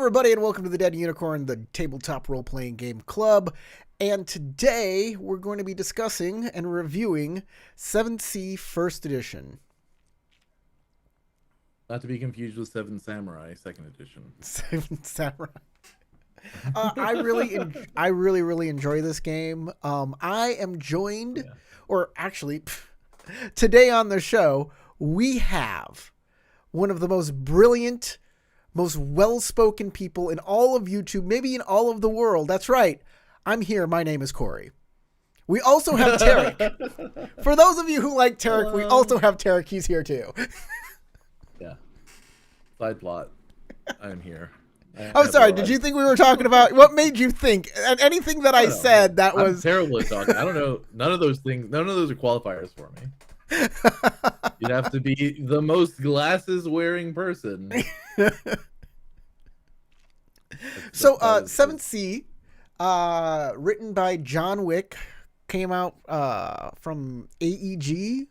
everybody, and welcome to the Dead Unicorn, the tabletop role-playing game club. And today, we're going to be discussing and reviewing 7th Sea First Edition. Not to be confused with Seven Samurai Second Edition. 7th Samurai. I really enjoy this game. I am joined, or actually, today on the show, we have one of the most brilliant, most well-spoken people in all of YouTube, maybe in all of the world. That's right. I'm here. My name is Corey. We also have Tarek. For those of you who like Tarek, we also have Tarek. He's here too. Yeah. Side plot. I'm here. I'm sorry. Did you think we were talking about what made you think anything that I said that was terrible at talking? I don't know. None of those things. None of those are qualifiers for me. You'd have to be the most glasses wearing person. So, 7th Sea, written by John Wick, came out from AEG,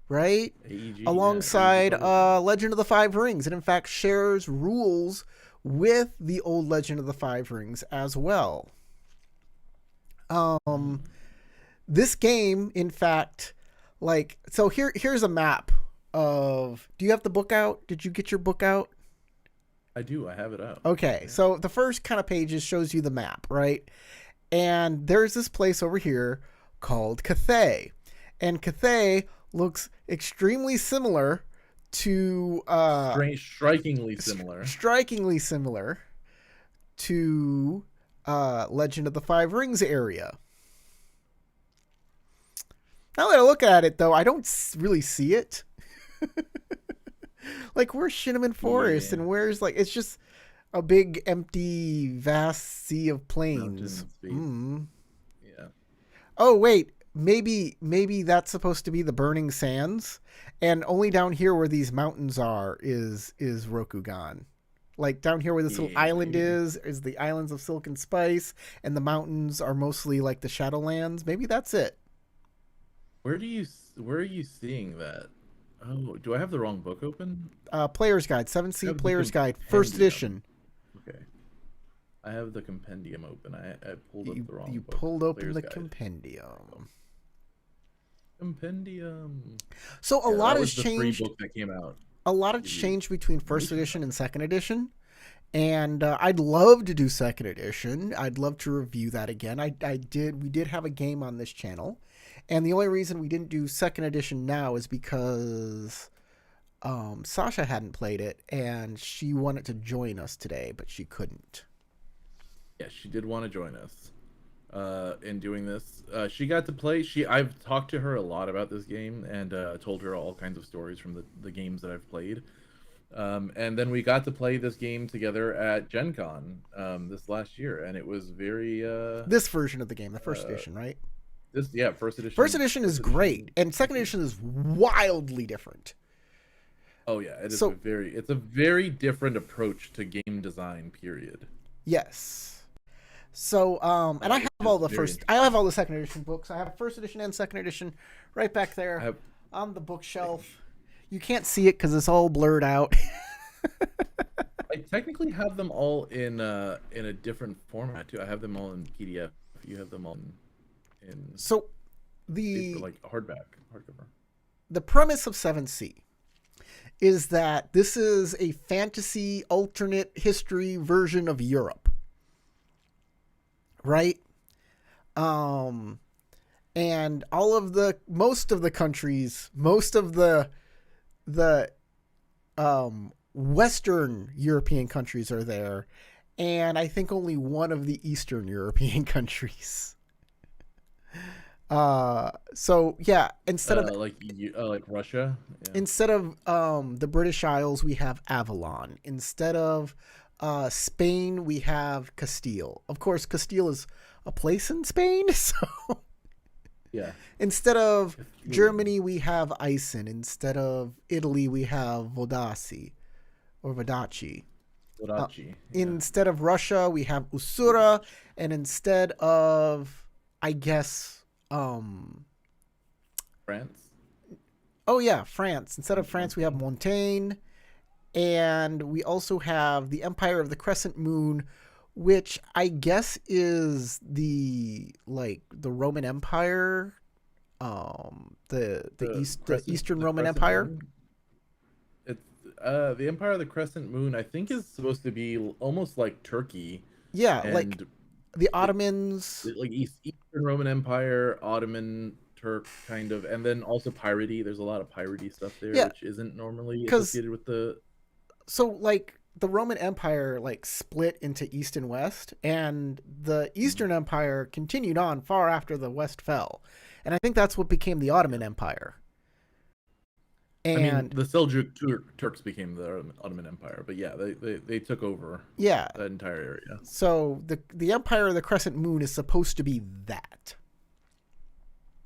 right? AEG, alongside yeah, Legend of the Five Rings, and in fact shares rules with the old Legend of the Five Rings as well. This game, in fact, so here's a map of. Do you have the book out? Did you get your book out? I do. I have it out. Okay, yeah. So the first kind of pages shows you the map, right? And there's this place over here called Cathay. And Cathay looks extremely similar to... strikingly similar. To Legend of the Five Rings area. Now that I look at it, though, I don't really see it. Where's Cinnamon Forest, and where's it's just a big empty vast sea of plains. Yeah. Oh wait, maybe that's supposed to be the Burning Sands, and only down here where these mountains are is Rokugan. Down here where this little island is the islands of Silk and Spice, and the mountains are mostly like the Shadowlands. Maybe that's it. Where are you seeing that? Oh, do I have the wrong book open? Player's Guide, 7th Sea Player's Guide, first edition. Okay. I have the compendium open. I pulled up the wrong book. You pulled open the Guide. Compendium. So a lot has changed. Free book that came out. A lot has changed between first edition and second edition. And I'd love to do second edition. I'd love to review that again. We did have a game on this channel. And the only reason we didn't do second edition now is because Sasha hadn't played it, and she wanted to join us today, but she couldn't. Yeah, she did want to join us in doing this. She got to play. I've talked to her a lot about this game and told her all kinds of stories from the games that I've played. And then we got to play this game together at Gen Con this last year, and it was very... this version of the game, the first edition, right? First edition. First edition is great, and second edition is wildly different. Oh yeah, it's a very different approach to game design, period. Yes. So, and I have all the second edition books. I have first edition and second edition right back there on the bookshelf. You can't see it because it's all blurred out. I technically have them all in a different format too. I have them all in PDF. You have them all in so the hardcover. The premise of 7th Sea is that this is a fantasy alternate history version of Europe, right? And most of the countries, most of the Western Europeean countries are there, and I think only one of the Eastern European countries. So yeah, instead of like Russia, instead of the British Isles, we have Avalon. Instead of Spain, we have Castile. Of course, Castile is a place in Spain, so yeah. Instead of Germany, we have Isen. Instead of Italy, we have Vodacci. Instead of Russia, we have Usura, and instead of, I guess, France. Oh yeah, France. Instead of France, we have Montaigne, And we also have the Empire of the Crescent Moon, which I guess is the Roman Empire, the Eastern Roman Crescent Empire. Moon. It's the Empire of the Crescent Moon. I think is supposed to be almost like Turkey. Yeah, like And the Ottomans. like Eastern Roman Empire, Ottoman, Turk kind of, and then also piratey. There's a lot of piratey stuff there, Yeah, which isn't normally because associated with the. so like the Roman Empire like split into East and West, and the Eastern Empire continued on far after the West fell, and I think that's what became the Ottoman Empire. I mean, And the Seljuk Turks became the Ottoman Empire, but yeah, they took over yeah, that entire area. so the Empire of the Crescent Moon is supposed to be that.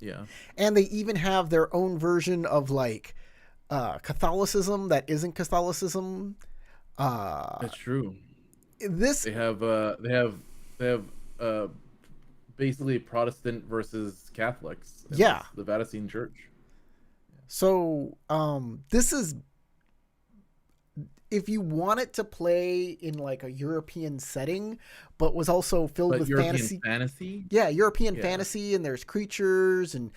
Yeah, And they even have their own version of like Catholicism that isn't Catholicism. that's true. This They have basically Protestant versus Catholics. Yeah. The Vatican Church. So this is, if you want it to play in like a European setting, but was also filled with European fantasy. Yeah, European fantasy, and there's creatures and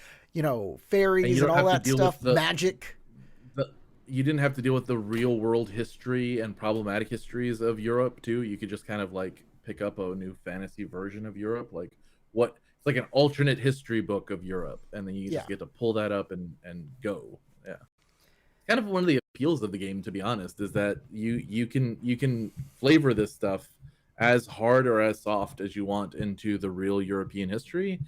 fairies and all that stuff, magic. You didn't have to deal with the real world history and problematic histories of Europe too. You could just kind of like pick up a new fantasy version of Europe, like it's like an alternate history book of Europe, and then you just get to pull that up and go. Yeah, kind of one of the appeals of the game, to be honest, is that you can flavor this stuff as hard or as soft as you want into the real European history,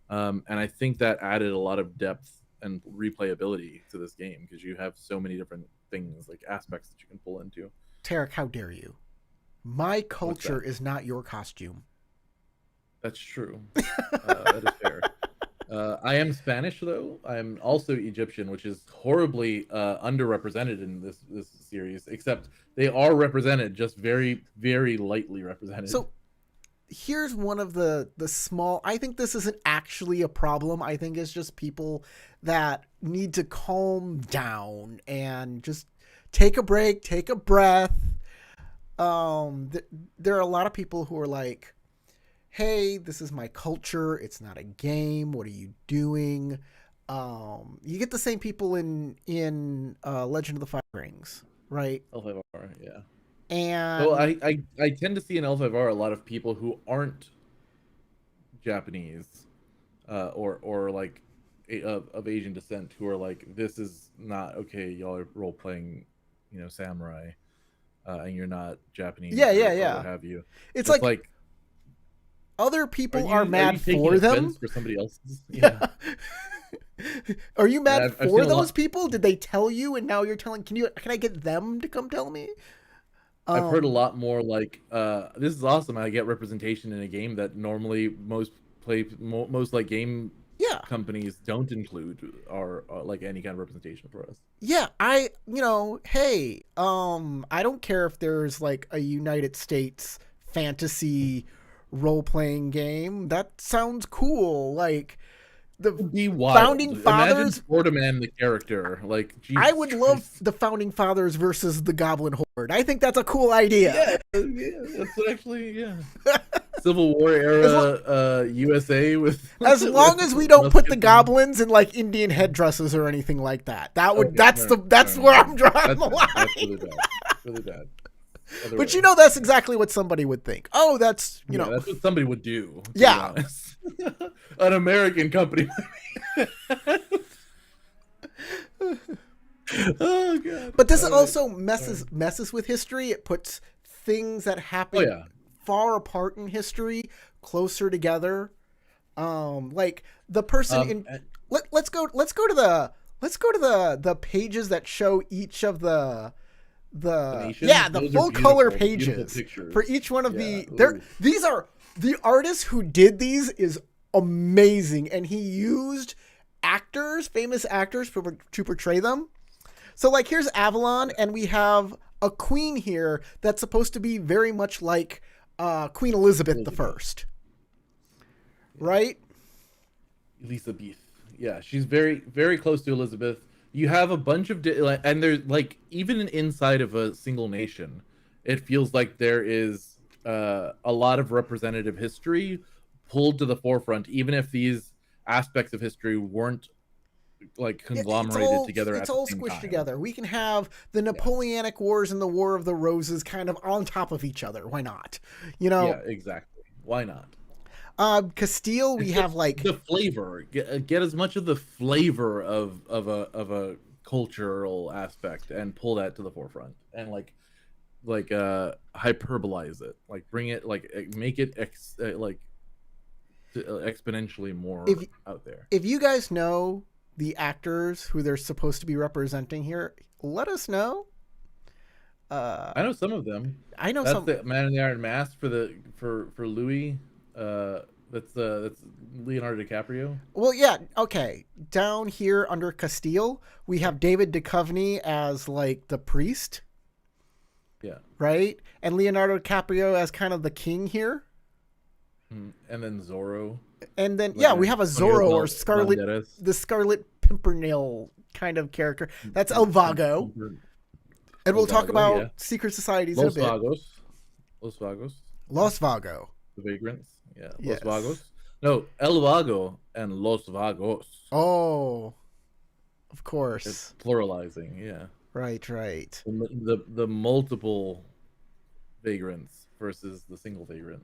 and I think that added a lot of depth and replayability to this game because you have so many different things, like aspects that you can pull into. Tarek, how dare you? My culture is not your costume. That's true. That is fair. I am Spanish, though. I'm also Egyptian, which is horribly underrepresented in this series, except they are represented, just very, very lightly represented. So here's one of the small, I think this isn't actually a problem. I think it's just people that need to calm down and just take a break, take a breath. There are a lot of people who are like, hey, this is my culture. It's not a game. What are you doing? You get the same people in Legend of the Five Rings, right? L5R, yeah. And well, I tend to see in L5R a lot of people who aren't Japanese or like of Asian descent who are like, this is not okay. Y'all are role playing, samurai, and you're not Japanese. Yeah. What have you? It's like other people are mad for them. For somebody else's. Yeah. Are you mad for those people? Did they tell you, and now you're telling? Can I get them to come tell me? I've heard a lot more like, this is awesome. I get representation in a game that normally most like game companies don't include or like any kind of representation for us. Yeah, hey, I don't care if there's like a United States fantasy role-playing game. That sounds cool. Like the founding fathers. Imagine Sportaman, the character. Like, Jesus I would love the founding fathers versus the Goblin Horde. I think that's a cool idea. Yeah, that's actually Civil War era USA with. As long as we don't put the goblins in like Indian headdresses or anything like that. That's where I'm drawing the line. That's really bad. Really bad. But that's exactly what somebody would think. Oh, that's that's what somebody would do. Yeah. An American company. Oh god. But this also messes with history. It puts things that happen far apart in history closer together. Like the person let's go to the pages that show each of the full color pages for each one of these are the artist who did these is amazing, and he used famous actors to portray them. So like here's Avalon, and we have a queen here that's supposed to be very much like Queen Elizabeth I, right? Elizabeth. Yeah, she's very, very close to Elizabeth. you have a bunch of and there's like even inside of a single nation, it feels like there is a lot of representative history pulled to the forefront, even if these aspects of history weren't like conglomerated together it's at the all same squished time. together. We can have the Yeah, Napoleonic Wars and the War of the Roses kind of on top of each other. Why not? You know, yeah, exactly. Why not? Castile, we It's have just like the flavor. Get as much of the flavor of a cultural aspect and pull that to the forefront and hyperbolize it, like bring it, make it exponentially if more out there. if you guys know the actors who they're supposed to be representing here, let us know. Uh, I know some of them. I know That's some. the Man in the Iron Mask for the for Louis. That's Leonardo DiCaprio. Well, yeah, okay. Down here under Castile, we have David Duchovny as like the priest, Yeah. right? And Leonardo DiCaprio as kind of the king here. And then Zorro, And then like yeah, we have a Antonio Zorro or Scarlet, Banderas. the Scarlet Pimpernel kind of character. That's El Vago. And El we'll talk Vago, about yeah. secret societies in a Los bit. Vagos. Los Vagos. Los Vago. The Vagrants. Yeah. Los Yes. Vagos. No, El Vago and Los Vagos. Oh, of It's course. pluralizing, yeah. Right, right. The multiple vagrants versus the single vagrant.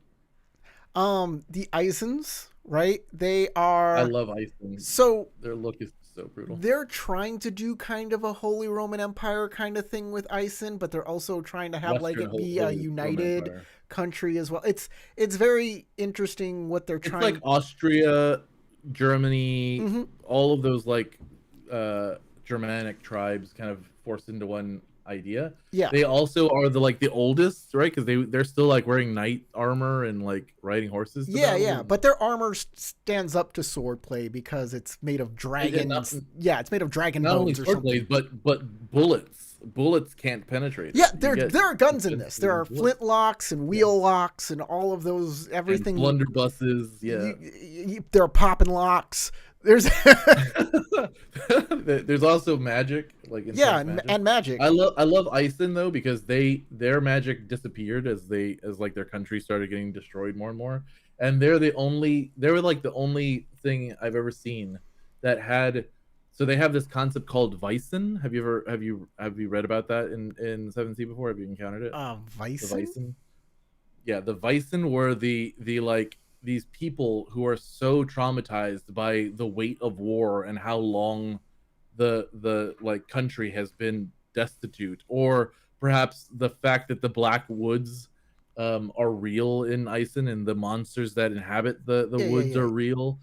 The Isons, right? They I are love Iceland. so Their look is so brutal. they're trying to do kind of a Holy Roman Empire kind of thing with Ison, but they're also trying to have like Western it be a Holy Roman united Empire. country as well. It's very interesting what they're It's like trying. Austria, Germany, Mm-hmm. all of those uh Germanic tribes kind of forced into one idea. Yeah, They also are the oldest, right? Because they're still like wearing knight armor and like riding horses to yeah, yeah. battle. But their armor stands up to swordplay because it's made of And not, dragons. Yeah, it's made of dragon not only bones or sword something. blades, but bullets can't penetrate it. Yeah, You get there are guns in this. There penetrating are bullets. flintlocks and Yeah. wheel locks and all of those. And Everything. blunderbusses, yeah. There are popping locks. There's There's also magic, like yeah, intense magic. and magic. I love Iceland though, because their magic disappeared as like their country started getting destroyed more and more. And they were like the only thing I've ever seen that had, so they have this concept called Weissen. Have you read about that in 7th Sea before? Have you encountered it? The Weissen. Weissen? Yeah, the Weissen were the like these people who are so traumatized by the weight of war and how long the like country has been destitute, or perhaps the fact that the Black Woods are real in Iceland, and the monsters that inhabit the Yeah, yeah, woods yeah. are real.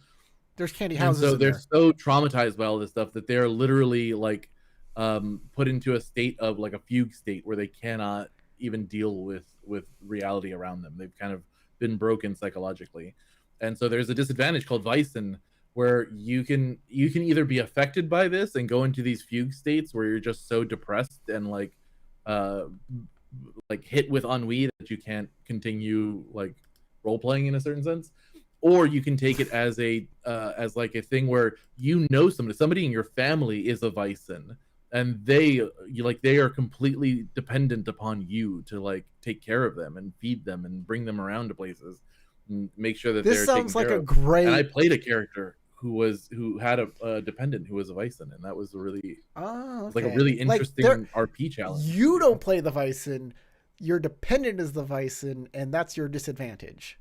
There's candy And houses so in they're there. so traumatized by all this stuff that they're literally like put into a state of like a fugue state where they cannot even deal with reality around them. They've kind of been broken psychologically. And so there's a disadvantage called Weissen, where you can either be affected by this and go into these fugue states where you're just so depressed and uh like hit with ennui that you can't continue like role playing in a certain sense, or you can take it as as like a thing where somebody in your family is a Weissen, and they are completely dependent upon you to like take care of them and feed them and bring them around to places and make sure that This they're taken sounds like care a of. And I great. played a character who had a dependent who was a Weissen, and that was Oh, like a okay. really Like there, interesting RP challenge to you do. don't play the Weissen. Your dependent is the Weissen, and that's your disadvantage.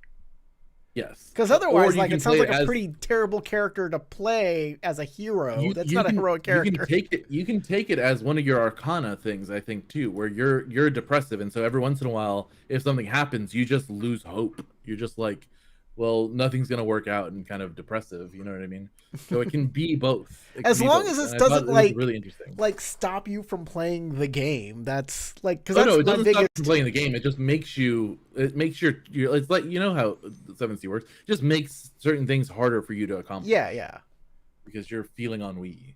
Yes, Because or otherwise, you like it can sounds play it like a as pretty terrible character to play as a hero. you That's you not a can heroic you can character. take it as one of your arcana things, I think, too, where you're depressive, and so every once in a while if something happens you just lose hope. You're just like, well, nothing's gonna work out, and kind of depressive, you know what I mean? So it can be both. It can As be long as both, this and I thought doesn't it was really interesting. like stop you from playing the game. That's like because Oh no, that's it my doesn't stop you from biggest. playing the game. It just makes you. It makes your. It's like, you know how the 7th Sea works. It just makes certain things harder for you to accomplish Yeah, yeah. because you're feeling ennui.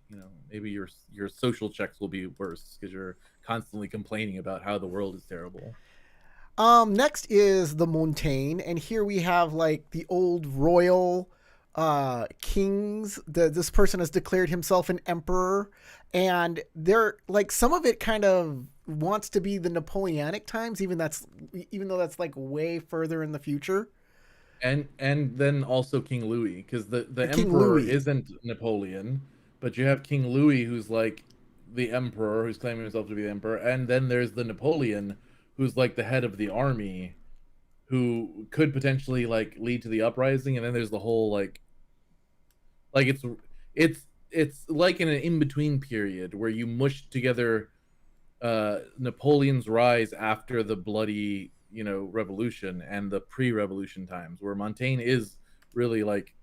Maybe your social checks will be worse because you're constantly complaining about how the world is terrible. Next is the Montaigne, and here we have like the old royal kings. This person has declared himself an emperor, and they're like some of it kind of wants to be the Napoleonic times, even though that's like way further in the future. And then also King Louis, because the King emperor Louis. isn't Napoleon, but you have King Louis who's like the emperor, who's claiming himself to be the emperor, and then there's the Napoleon who's like the head of the army, who could potentially like lead to the uprising, and then there's the whole like it's like in an in-between period where you mush together Napoleon's rise after the bloody, revolution, and the pre-revolution times, where Montaigne is really like,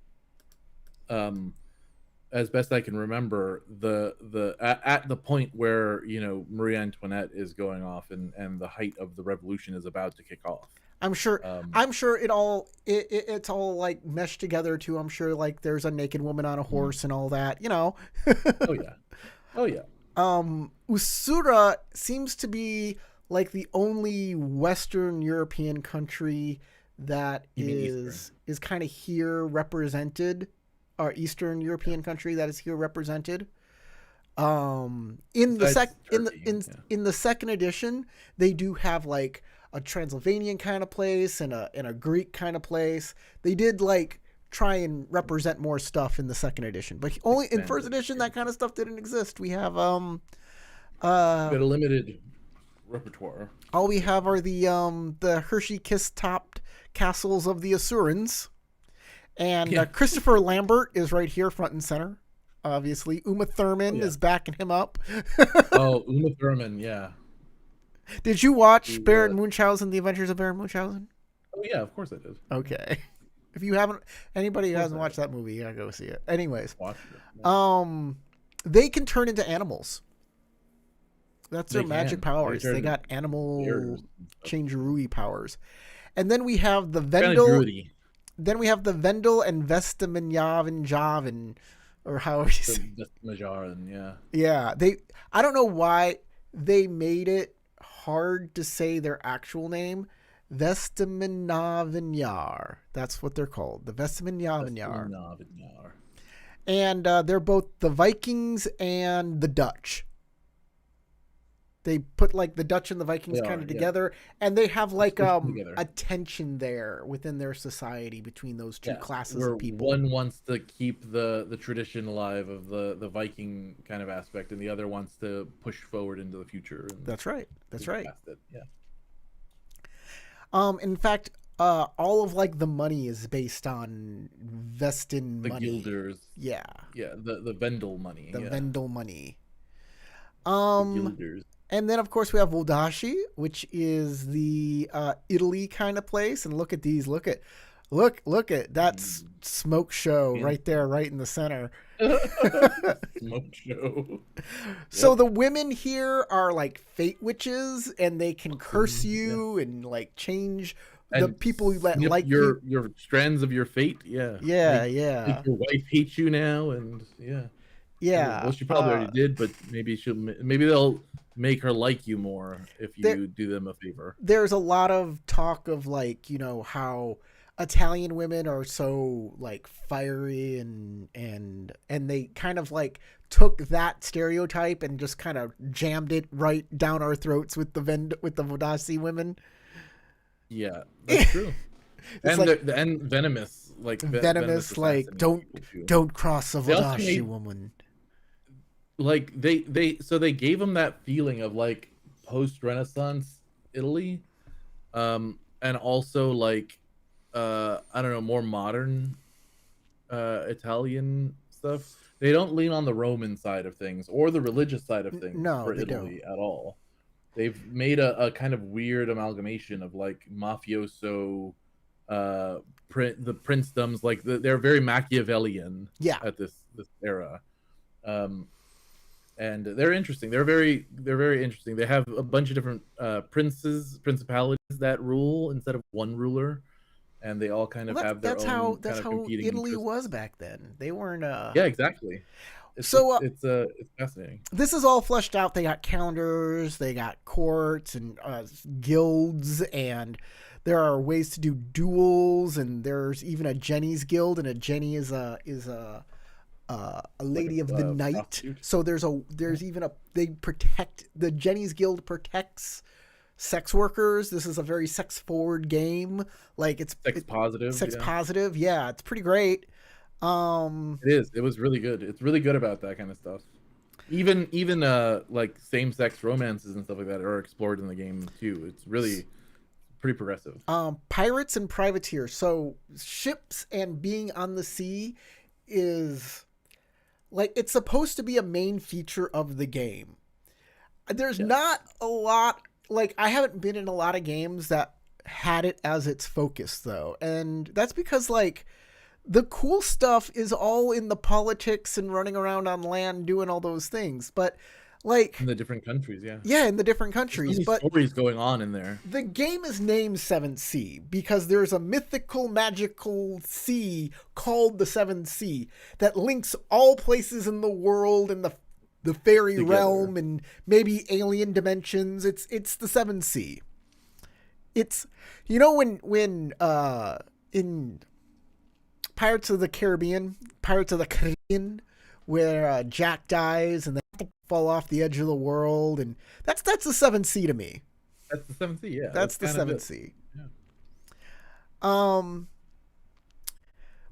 as best I can remember, at the point where Marie Antoinette is going off, and the height of the revolution is about to kick off. I'm sure. Um, I'm sure it's all like meshed together too. I'm sure like there's a naked woman on a mhm. horse and all that. Oh yeah, oh yeah. Usura seems to be like the only Western European country that You mean Eastern? is kind of here represented, or Eastern Yeah. European country that is here represented. Besides Turkey, yeah. In the second edition, they do have like a Transylvanian kind of place and a Greek kind of place. They did like try and represent more stuff in the second edition, but only in first Expanded. edition Yeah. that kind of stuff didn't exist. We have We had a limited repertoire. all we have are the Hershey kiss topped castles of the Asurans, and Yeah. Christopher Lambert is right here front and center. Obviously, Uma Oh Thurman yeah. is backing him up. Oh, Uma Thurman. Yeah. Did you watch Who, Baron Munchausen, The Adventures of Baron Munchausen? oh yeah, of course I did. Okay. If you haven't, anybody Of who course hasn't I watched did. that movie, you gotta go see it. Anyways, Watched it. Yeah. um, they can turn into animals. That's their They magic can. They powers. turn They into got animal bears and stuff. changeroo powers. And then we have the Kind of Vendel. druidy. Then we have the Vendel and Vestaminyavan Javan, or however you say. The Majaran, yeah. Yeah, they. I don't know why they made it hard to say their actual name. Vestaminavanyar. That's what they're called. The That's the Vestaminavanyar. Navinar. And they're both the Vikings and the Dutch. They put like the Dutch and the Vikings They kind are, of yeah. together, and they have like Squish them together. a tension there within their society between those two Yeah, classes where of people. one wants to keep the tradition alive of the Viking kind of aspect, and the other wants to push forward into the future and That's right. That's move right. past it. Yeah, In fact, all of like the money is based on Vestin the money. Guilders. Yeah, Yeah, the Vendel money. the Yeah, Vendel money. the Um, Guilders. and then of course we have Voldashi, which is the Italy kind of place. And look at these. Look at that smoke show Yeah. right there, right in the center. Smoke show. So Yep. the women here are like fate witches, and they can curse Yeah. you and like change the And people who snip like your you. your strands of your fate. Yeah, Yeah, make yeah, your wife hate you now, and yeah. yeah. Well, she probably already did, but maybe they'll make her like you more if There, you do them a favor. there's a lot of talk of like how Italian women are so like fiery and they kind of like took that stereotype and just kind of jammed it right down our throats with with the Vodasi women. Yeah, that's true. It's And like and venomous, like venomous, like assassinating people too. don't cross a They also Vodashi made woman. like they gave them that feeling of like post Renaissance Italy, and also like I don't know, more modern Italian stuff. They don't lean on the Roman side of things or the religious side of things No, for they Italy don't. at all. They've made a kind of weird amalgamation of like mafioso, the princedoms. Like they're very Machiavellian Yeah. at this era, um, and they're interesting. They're very interesting. They have a bunch of different principalities that rule instead of one ruler, and they all kind of Well, have their own that's kind of how competing Italy was interests. back then. They weren't Yeah, exactly. It's so it's it's uh it's fascinating. this is all fleshed out. They got calendars, they got courts and guilds, and There are ways to do duels, and there's even a Jenny's guild, and a Jenny is a Like lady of the a night. prostitute. So there's even a they protect the Jenny's guild protects sex workers. This is a very sex forward game. Like Sex positive. sex Yeah, positive. Yeah, it's pretty great. it is. It was really good. It's really good about that kind of stuff. Even like same sex romances and stuff like that are explored in the game too. It's really pretty progressive. Pirates and privateers. So ships and being on the sea is like it's supposed to be a main feature of the game. There's Yes. not a lot, like I haven't been in a lot of games that had it as its focus though. And that's because like the cool stuff is all in the politics and running around on land doing all those things. But In like the different countries, yeah. yeah, in the different There's so countries, many but stories going on in there. the game is named 7th Sea because there's a mythical, magical sea called the 7th Sea that links all places in the world and the fairy Together. realm and maybe alien dimensions. It's the 7th Sea. It's when in Pirates of the Caribbean, where Jack dies and they have to fall off the edge of the world, and that's the 7th Sea to me. That's the 7th Sea, yeah. That's the kind of 7th it. Sea. Yeah.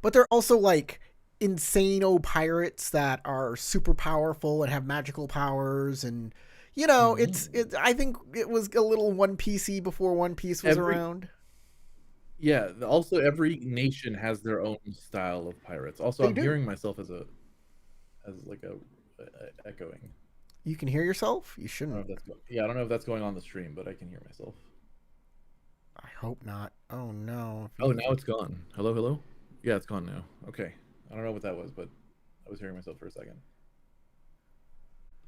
But they're also like insane pirates that are super powerful and have magical powers, and I think it was a little One Piecey before One Piece was around. Yeah. Also, every nation has their own style of pirates. Also, They I'm do. hearing myself as like a echoing. You can hear yourself. You I don't know shouldn't. if I don't know if that's going on the stream, but I can hear myself. I hope not. Oh no. Oh, now it's gone. Hello, hello. Yeah, it's gone now. Okay. I don't know what that was, but I was hearing myself for a second.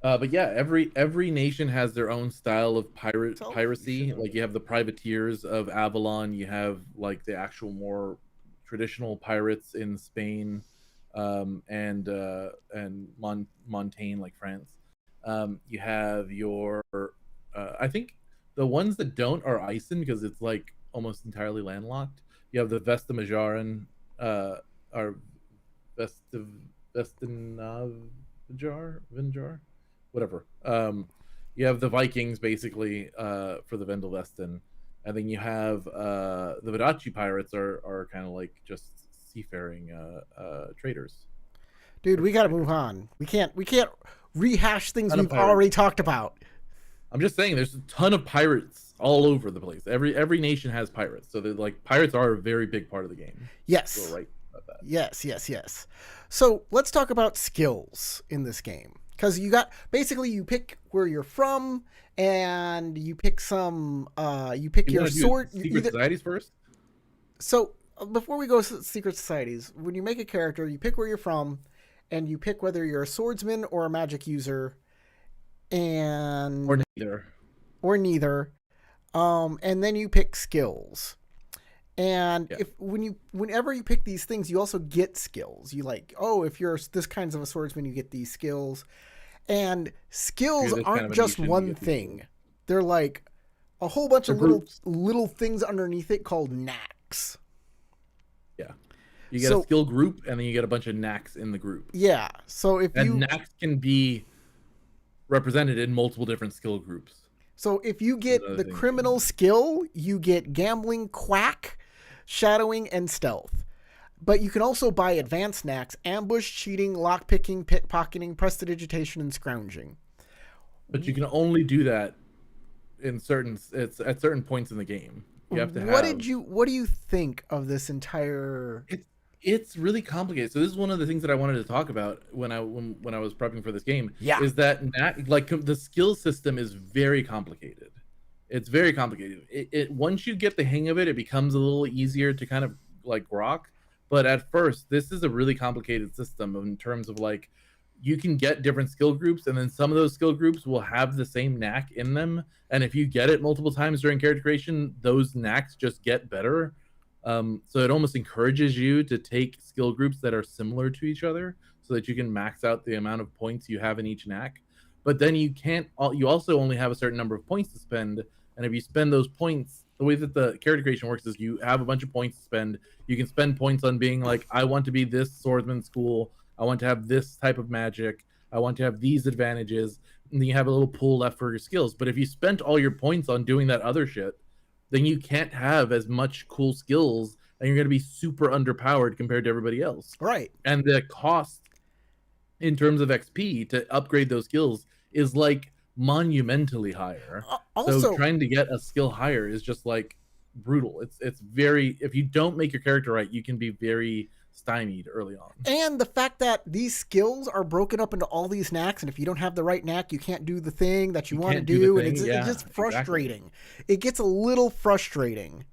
But yeah, every nation has their own style of piracy. Like you have the privateers of Avalon, you have like the actual more traditional pirates in Spain, and Montaigne, like France. You have your I think the ones that don't are Ison because it's like almost entirely landlocked. You have the Vestamajaran, or Vestiv Vinjar, whatever. You have the Vikings basically for the Vendelvesten, and then you have the Vadachi pirates are kind of like just seafaring traders. Dude, we got to move on. We can't rehash things Ton of we've pirates. already talked about. I'm just saying, there's a ton of pirates all over the place. Every nation has pirates, so they're like pirates are a very big part of the game. Yes. You're right about that. Yes. So let's talk about skills in this game. Because you pick where you're from, and you pick your sword. Secret societies first. So before we go to secret societies, when you make a character, you pick where you're from, and you pick whether you're a swordsman or a magic user, and Or neither. neither. And then you pick skills. And Yeah. whenever you pick these things, you also get skills. You if you're this kinds of a swordsman, you get these skills. And skills aren't just one thing. They're like a whole bunch of little things underneath it called knacks. Yeah. You get a skill group, and then you get a bunch of knacks in the group. Yeah. So knacks can be represented in multiple different skill groups. So if you get the criminal skill, you get gambling, quack, shadowing, and stealth. But you can also buy advanced knacks: ambush, cheating, lockpicking, pickpocketing, prestidigitation, and scrounging. But you can only do that at certain points in the game. You have to What do you think of this entire? It's really complicated. So this is one of the things that I wanted to talk about when I was prepping for this game. Yeah. Is that the skill system is very complicated. It's very complicated. It once you get the hang of it, it becomes a little easier to kind of like grok. But at first, this is a really complicated system in terms of like you can get different skill groups, and then some of those skill groups will have the same knack in them. And if you get it multiple times during character creation, those knacks just get better. So it almost encourages you to take skill groups that are similar to each other so that you can max out the amount of points you have in each knack. But then you also only have a certain number of points to spend. And if you spend those points the way that the character creation works is you have a bunch of points to spend. You can spend points on being like, I want to be this swordsman school. I want to have this type of magic. I want to have these advantages. And then you have a little pool left for your skills. But if you spent all your points on doing that other shit, then you can't have as much cool skills, and you're going to be super underpowered compared to everybody else. Right. And the cost in terms of XP to upgrade those skills is like monumentally higher. Also, so trying to get a skill higher is just like brutal. It's very, if you don't make your character right, you can be very stymied early on. And the fact that these skills are broken up into all these knacks, and if you don't have the right knack, you can't do the thing that you want to do, and it's just frustrating. Exactly. It gets a little frustrating.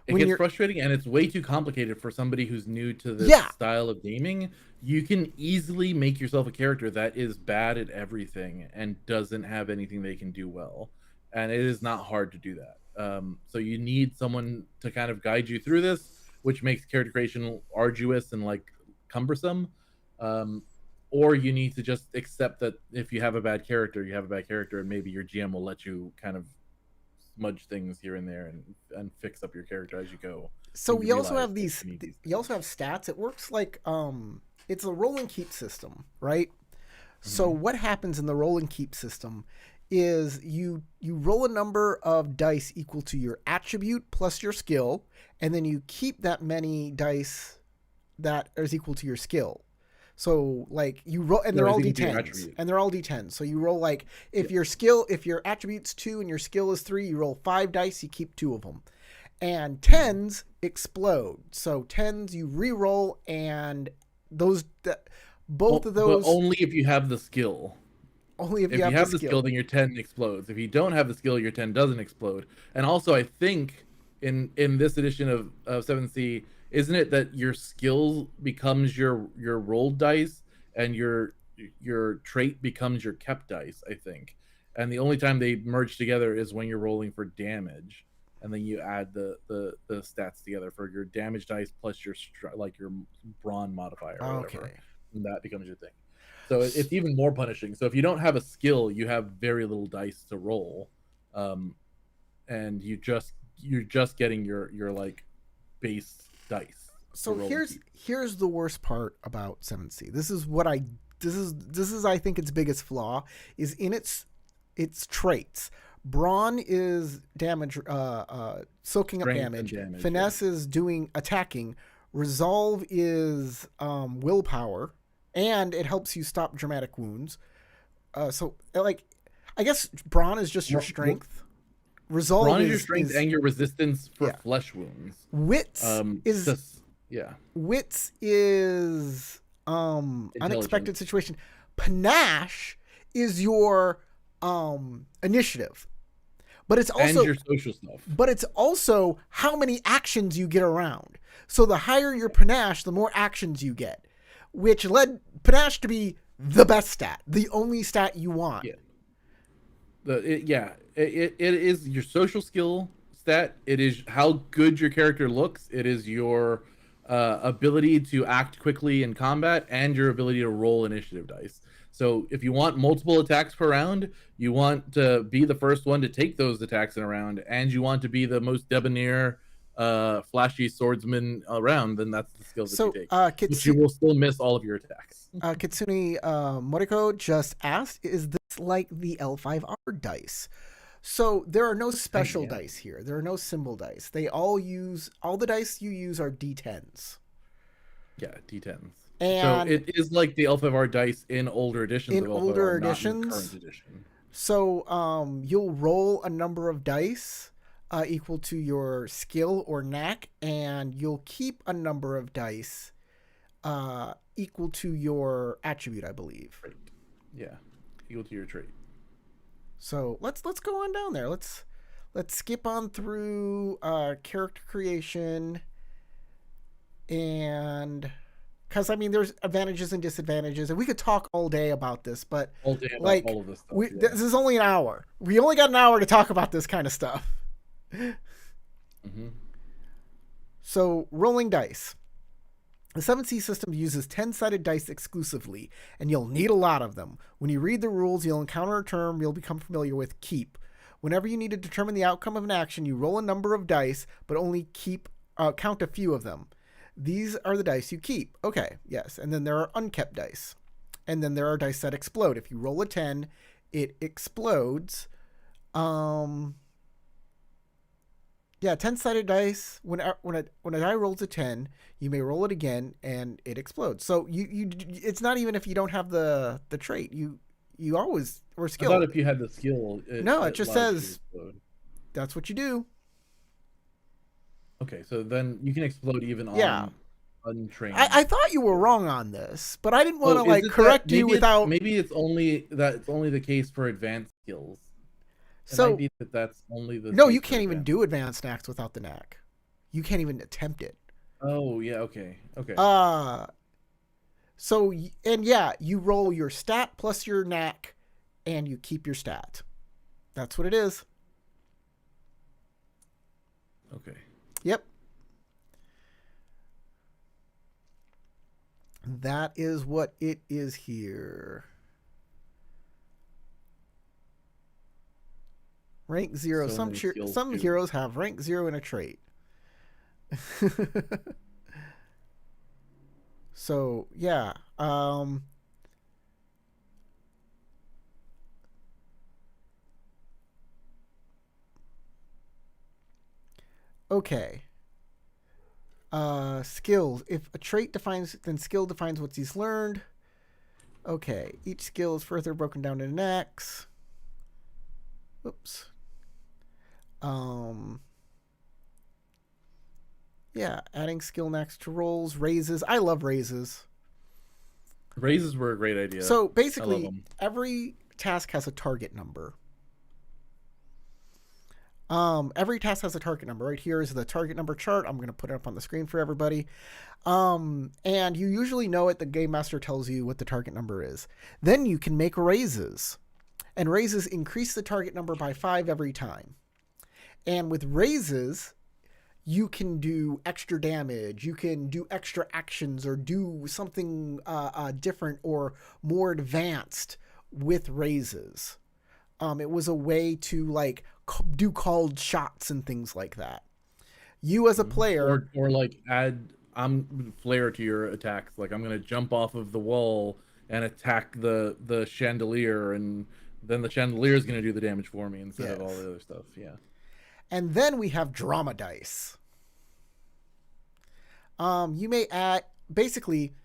It gets frustrating, and it's way too complicated for somebody who's new to this style of gaming. You can easily make yourself a character that is bad at everything and doesn't have anything they can do well. And it is not hard to do that. So you need someone to kind of guide you through this, which makes character creation arduous and like cumbersome. Or you need to just accept that if you have a bad character, you have a bad character, and maybe your GM will let you kind of smudge things here and there and fix up your character as you go. So we also have these you also have stats. It works like it's a roll and keep system, right? Mm-hmm. So what happens in the roll and keep system is you roll a number of dice equal to your attribute plus your skill, and then you keep that many dice that is equal to your skill. So like you roll, and they're all D10s, and they're all D10s. So you roll like if your attribute's 2 and your skill is 3, you roll 5 dice, you keep 2 of them. And 10s explode. So 10s you re-roll, and both of those. But only if you have the skill. Only if you have the skill, then your 10 explodes. If you don't have the skill, your 10 doesn't explode. And also, I think in this edition of 7th, isn't it that your skill becomes your rolled dice, and your trait becomes your kept dice, I think. And the only time they merge together is when you're rolling for damage, and then you add the stats together for your damage dice plus your brawn modifier or whatever. Okay. And that becomes your thing. So it's even more punishing. So if you don't have a skill, you have very little dice to roll, and you're just getting your like base dice. So here's the worst part about 7th. This is I think its biggest flaw is in its traits. Brawn is damage, soaking up damage. Finesse is doing attacking. Resolve is willpower, and it helps you stop dramatic wounds. So like, I guess brawn is just your strength. Resolve brawn is your strength and your resistance for flesh wounds. Wits Wits is unexpected situation. Panache is your initiative. But it's also and your social stuff. But it's also how many actions you get around. So the higher your panache, the more actions you get, which led panache to be the best stat, the only stat you want. Yeah. It is your social skill stat. It is how good your character looks. It is your ability to act quickly in combat, and your ability to roll initiative dice. So if you want multiple attacks per round, you want to be the first one to take those attacks in a round, and you want to be the most debonair, flashy swordsman around, then that's the skills that you take. But you will still miss all of your attacks. Kitsune Moriko just asked, is this like the L5R dice? So there are no special dice here. There are no symbol dice. All the dice you use are D10s. Yeah, D10s. And so it is like the L5R dice in older editions. Not in current edition. So you'll roll a number of dice equal to your skill or knack, and you'll keep a number of dice equal to your attribute, I believe. Right. Yeah, equal to your trait. So let's go on down there. Let's skip on through character creation, and because I mean there's advantages and disadvantages, and we could talk all day about this, but all day about all of this stuff. This is only an hour. We only got an hour to talk about this kind of stuff. Mm-hmm. So rolling dice. The 7th system uses 10-sided dice exclusively, and you'll need a lot of them. When you read the rules, you'll encounter a term you'll become familiar with, keep. Whenever you need to determine the outcome of an action, you roll a number of dice, but only count a few of them. These are the dice you keep. Okay, yes. And then there are unkept dice. And then there are dice that explode. If you roll a 10, it explodes. Yeah, 10-sided dice. When a die rolls a 10, you may roll it again and it explodes. So it's not even if you don't have the trait. You always were skilled. I thought if you had the skill, it just says that's what you do. Okay, so then you can explode even on untrained. I thought you were wrong on this, but I didn't want to correct you without. Maybe it's only the case for advanced skills. So might be that's only the. No, you can't even do advanced knacks without the knack. You can't even attempt it. Oh yeah, okay. So you roll your stat plus your knack, and you keep your stat. That's what it is. Okay. Yep. That is what it is here. Rank 0. Some heroes have rank 0 in a trait. So, yeah. Okay. Skills. If a trait defines, then skill defines what he's learned. Okay. Each skill is further broken down into knacks. Oops. Yeah, adding skill knacks to rolls, raises. I love raises. Raises were a great idea. So basically, every task has a target number. Every task has a target number. Right here is the target number chart. I'm going to put it up on the screen for everybody. And you usually know it. The game master tells you what the target number is. Then you can make raises. And raises increase the target number by 5 every time. And with raises, you can do extra damage. You can do extra actions or do something different or more advanced with raises. It was a way to do called shots and things like that. You as a player, or add flair to your attacks. Like I'm gonna jump off of the wall and attack the chandelier, and then the chandelier is gonna do the damage for me instead of all the other stuff. Yeah. And then we have drama dice. You may add, basically,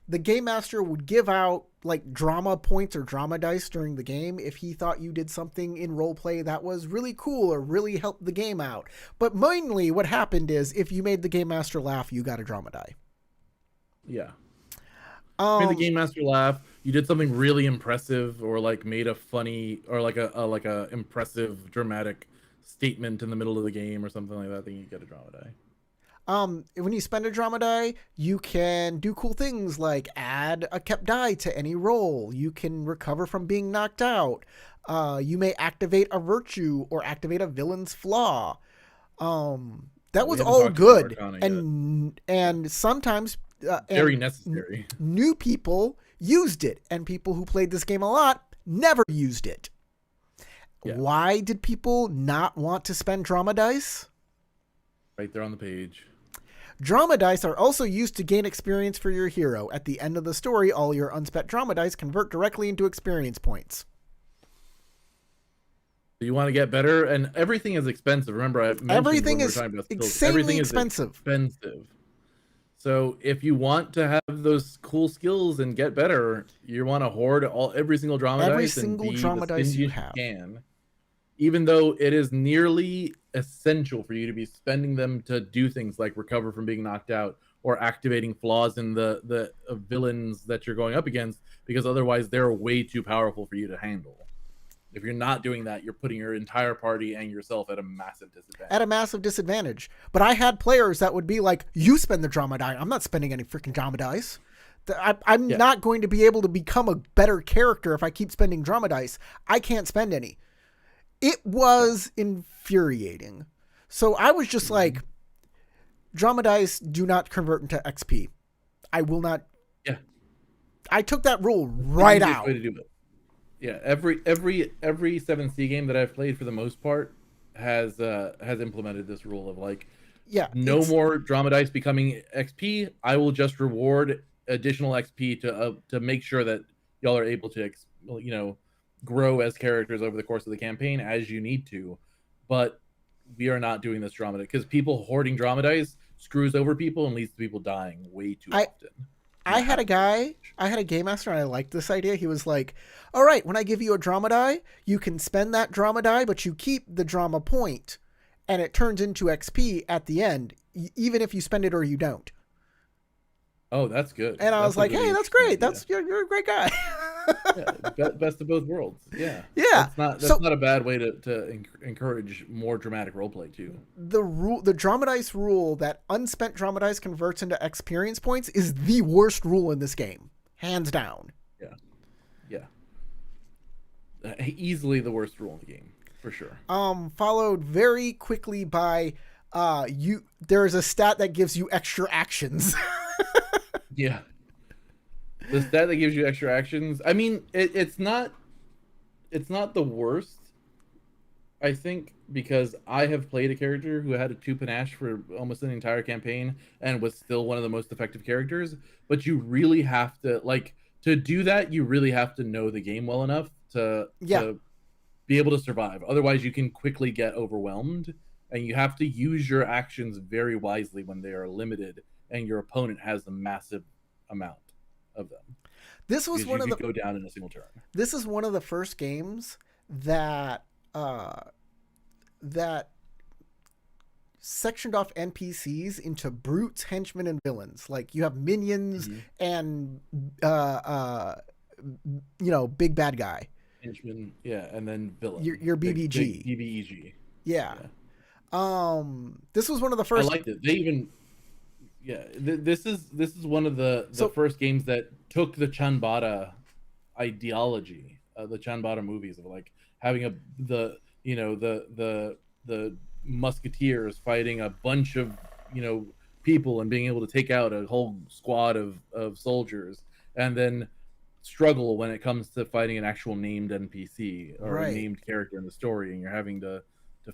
the game master would give out drama points or drama dice during the game if he thought you did something in roleplay that was really cool or really helped the game out. But mainly what happened is if you made the game master laugh, you got a drama die. Yeah. Made the game master laugh. You did something really impressive, or made a funny or a impressive dramatic statement in the middle of the game or something like that, then you get a drama die. When you spend a drama die, you can do cool things like add a kept die to any roll. You can recover from being knocked out. You may activate a virtue or activate a villain's flaw. That was all good, and sometimes very necessary. New people used it, and people who played this game a lot never used it. Yeah. Why did people not want to spend drama dice? Right there on the page. Drama dice are also used to gain experience for your hero. At the end of the story, all your unspent drama dice convert directly into experience points. You want to get better, and everything is expensive. Remember, I mentioned everything is insanely expensive. So if you want to have those cool skills and get better, you want to hoard every single drama dice. Every single drama dice you have. Even though it is nearly essential for you to be spending them to do things like recover from being knocked out or activating flaws in the villains that you're going up against, because otherwise they're way too powerful for you to handle. If you're not doing that, you're putting your entire party and yourself at a massive disadvantage. But I had players that would be like, you spend the drama die. I'm not spending any freaking drama dice. I'm not going to be able to become a better character if I keep spending drama dice. I can't spend any. It was infuriating. So I was just like, drama dice do not convert into XP. I will not. Yeah. I took that rule right out. Way to do it. Yeah, every 7th Sea game that I've played for the most part has implemented this rule of like Yeah, no it's more drama dice becoming XP. I will just reward additional XP to make sure that y'all are able to grow as characters over the course of the campaign as you need to. But we are not doing this drama because people hoarding drama dice screws over people and leads to people dying way too I often. I Not had a happening. guy, I had a game master, and I liked this idea. He was like, "All right, when I give you a drama die, you can spend that drama die, but you keep the drama point, and it turns into XP at the end, even if you spend it or you don't." Oh, that's good. And I was That's a like, really "Hey, that's interesting great. idea. You're a great guy." Yeah, best of both worlds. Yeah, Yeah. that's So not a bad way to encourage more dramatic roleplay too. the drama dice rule that unspent drama dice converts into experience points is the worst rule in this game, hands down. Yeah, yeah, easily the worst rule in the game for sure. Followed very quickly by there is a stat that gives you extra actions. Yeah, the stat that gives you extra actions. I mean, it's not the worst. I think because I have played a character who had a 2 panache for almost an entire campaign and was still one of the most effective characters. But you really have to to do that. You really have to know the game well enough Yeah. to be able to survive. Otherwise, you can quickly get overwhelmed, and you have to use your actions very wisely when they are limited, and your opponent has a massive amount of them This was because one you of could the go down in a single turn. this is one of the first games that uh that sectioned off NPCs into brutes, henchmen, and villains. Like you have minions Mm-hmm. and uh uh big bad guy. Henchman, yeah, and then villain, Your big BBG. BBEG. Yeah. Yeah, This was one of the I first. liked it. They even, yeah, this is one of the So first games that took the Chanbara ideology, the Chanbara movies of like having the the musketeers fighting a bunch of people and being able to take out a whole squad of soldiers, and then struggle when it comes to fighting an actual named NPC or a right. named character in the story, and you're having to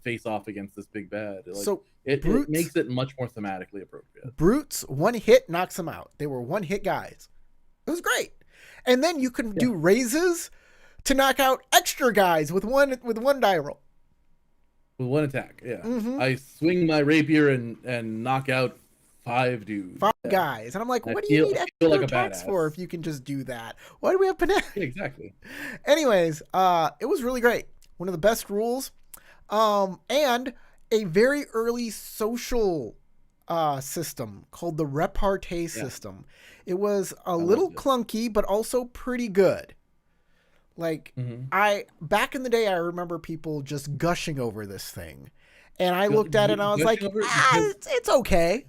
face off against this big bad. Like So it brutes makes it much more thematically appropriate. brutes one hit knocks them out. They were one hit guys. It was great. And then you can Yeah, do raises to knock out extra guys with one die roll. with one attack. Yeah, Mm-hmm. I swing my rapier and knock out 5 dudes. Five Yeah, guys. And I'm like, I what do you feel need feel extra like a attacks for badass. if you can just do that? Why do we have panache? Yeah, exactly. Anyways, it was really great. One of the best rules. And a very early social system called the repartee Yeah, system. It was a I little loved it. clunky, but also pretty good. Like Mm-hmm. I back in the day, I remember people just gushing over this thing, and I looked at it and I was Gushing like, over it because it's okay.